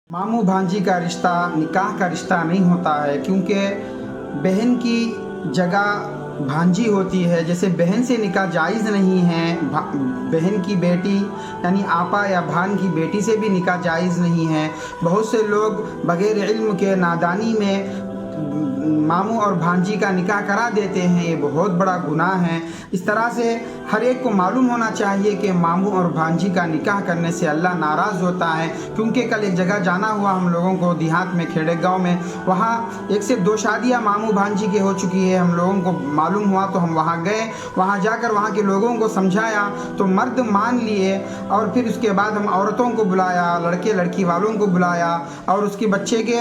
मामू भांजी का रिश्ता निकाह का रिश्ता नहीं होता है, क्योंकि बहन की जगह भांजी होती है। जैसे बहन से निकाह जायज़ नहीं है, बहन की बेटी यानी आपा या भान की बेटी से भी निकाह जायज़ नहीं है। बहुत से लोग बग़ैर इल्म के नादानी में मामू और भांजी का निकाह करा देते हैं। ये बहुत बड़ा गुनाह है। इस तरह से हर एक को मालूम होना चाहिए कि मामू और भांजी का निकाह करने से अल्लाह नाराज़ होता है। क्योंकि कल एक जगह जाना हुआ हम लोगों को, देहात में, खेड़े गांव में, वहाँ एक से दो शादियाँ मामू भांजी के हो चुकी है। हम लोगों को मालूम हुआ तो हम वहाँ गए। वहाँ जाकर वहाँ के लोगों को समझाया तो मर्द मान लिए, और फिर उसके बाद हम औरतों को बुलाया, लड़के लड़की वालों को बुलाया, और उसके बच्चे के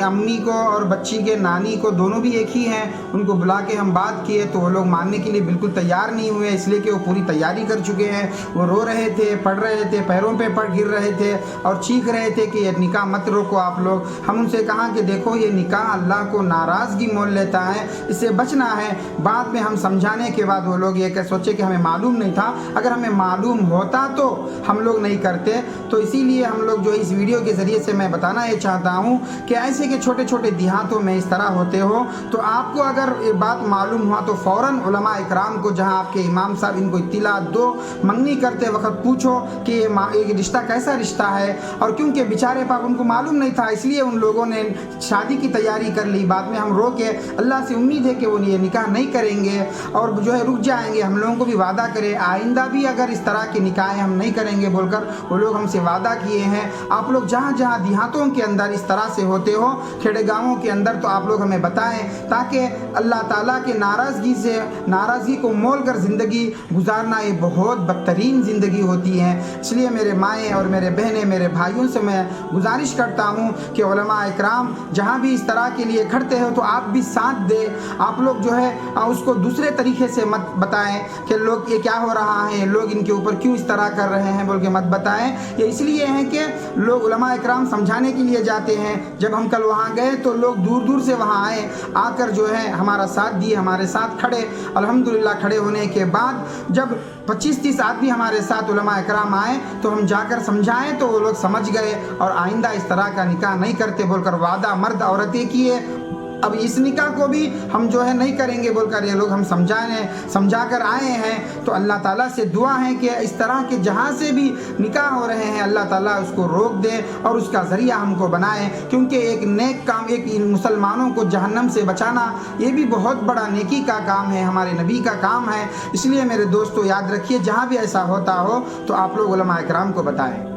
अम्मी को और बच्ची के नानी को, दोनों भी एक ही हैं, उनको बुला के हम बात किए तो वो लोग मानने के लिए बिल्कुल तैयार नहीं हुए, इसलिए कि वो पूरी तैयारी कर चुके हैं। वो रो रहे थे, पढ़ रहे थे, पैरों पे पड़ गिर रहे थे और चीख रहे थे कि ये निकाह मत रोको आप लोग। हम उनसे कहा कि देखो ये निकाह अल्लाह को नाराज़गी मोल लेता है, इससे बचना है। बाद में हम समझाने के बाद वो लोग ये कह सोचे कि हमें मालूम नहीं था, अगर हमें मालूम होता तो हम लोग नहीं करते। तो इसीलिए हम लोग जो इस वीडियो के ज़रिए से मैं बताना ये चाहता हूँ कि ऐसे के छोटे छोटे देहातों में इस तरह होते हो तो आपको अगर ये बात मालूम हुआ तो फ़ौरन उलमा इकराम को, जहाँ आपके इमाम साहब इनको इत्तिला दो, मंगनी करते वक्त पूछो कि ये रिश्ता कैसा रिश्ता है। और क्योंकि बेचारे पाप उनको मालूम नहीं था, इसलिए उन लोगों ने शादी की तैयारी कर ली। बाद में हम रो के अल्लाह से उम्मीद है कि वो ये निकाह नहीं करेंगे और जो है रुक जाएंगे। हम लोगों को भी वादा करे आइंदा भी अगर इस तरह की निकाहें हम नहीं करेंगे बोलकर वो लोग हमसे वादा किए हैं। आप लोग जहाँ जहाँ देहातों के अंदर इस तरह से होते हो, खेड़े गाँवों के अंदर, तो आप लोग हमें बताएं ताकि अल्लाह ताला के नाराज़गी को मोल कर ज़िंदगी गुजारना ये बहुत बदतरीन ज़िंदगी होती है। इसलिए मेरे माएँ और मेरे बहनें, मेरे भाइयों से मैं गुजारिश करता हूँ कि उलमा इकराम जहाँ भी इस तरह के लिए खड़ते हो तो आप भी साथ दें। आप लोग जो है उसको दूसरे तरीके से मत बताएं कि लोग ये क्या हो रहा है, लोग इनके ऊपर क्यों इस तरह कर रहे हैं बोल के मत बताएं। ये इसलिए है कि लोग उलमा इकराम समझाने के लिए जाते हैं। जब हम कल वहाँ गए तो लोग दूर दूर से वहाँ आए, आकर जो है हमारा साथ दिए, हमारे साथ खड़े। अल्हम्दुलिल्लाह खड़े होने के बाद जब 25-30 आदमी हमारे साथ उलमा इकराम आए तो हम जाकर समझाएं तो वो लोग समझ गए और आइंदा इस तरह का निकाह नहीं करते बोलकर वादा मर्द औरतें किए। अब इस निकाह को भी हम जो है नहीं करेंगे बोलकर ये लोग हम समझा कर आए हैं। तो अल्लाह ताला से दुआ है कि इस तरह के जहाँ से भी निकाह हो रहे हैं अल्लाह ताला उसको रोक दे और उसका ज़रिया हमको बनाए। क्योंकि एक नेक काम, एक मुसलमानों को जहन्नम से बचाना, ये भी बहुत बड़ा नेकी का काम है, हमारे नबी का काम है। इसलिए मेरे दोस्तों याद रखिए, जहाँ भी ऐसा होता हो तो आप लोग उलमा इकराम को बताएं।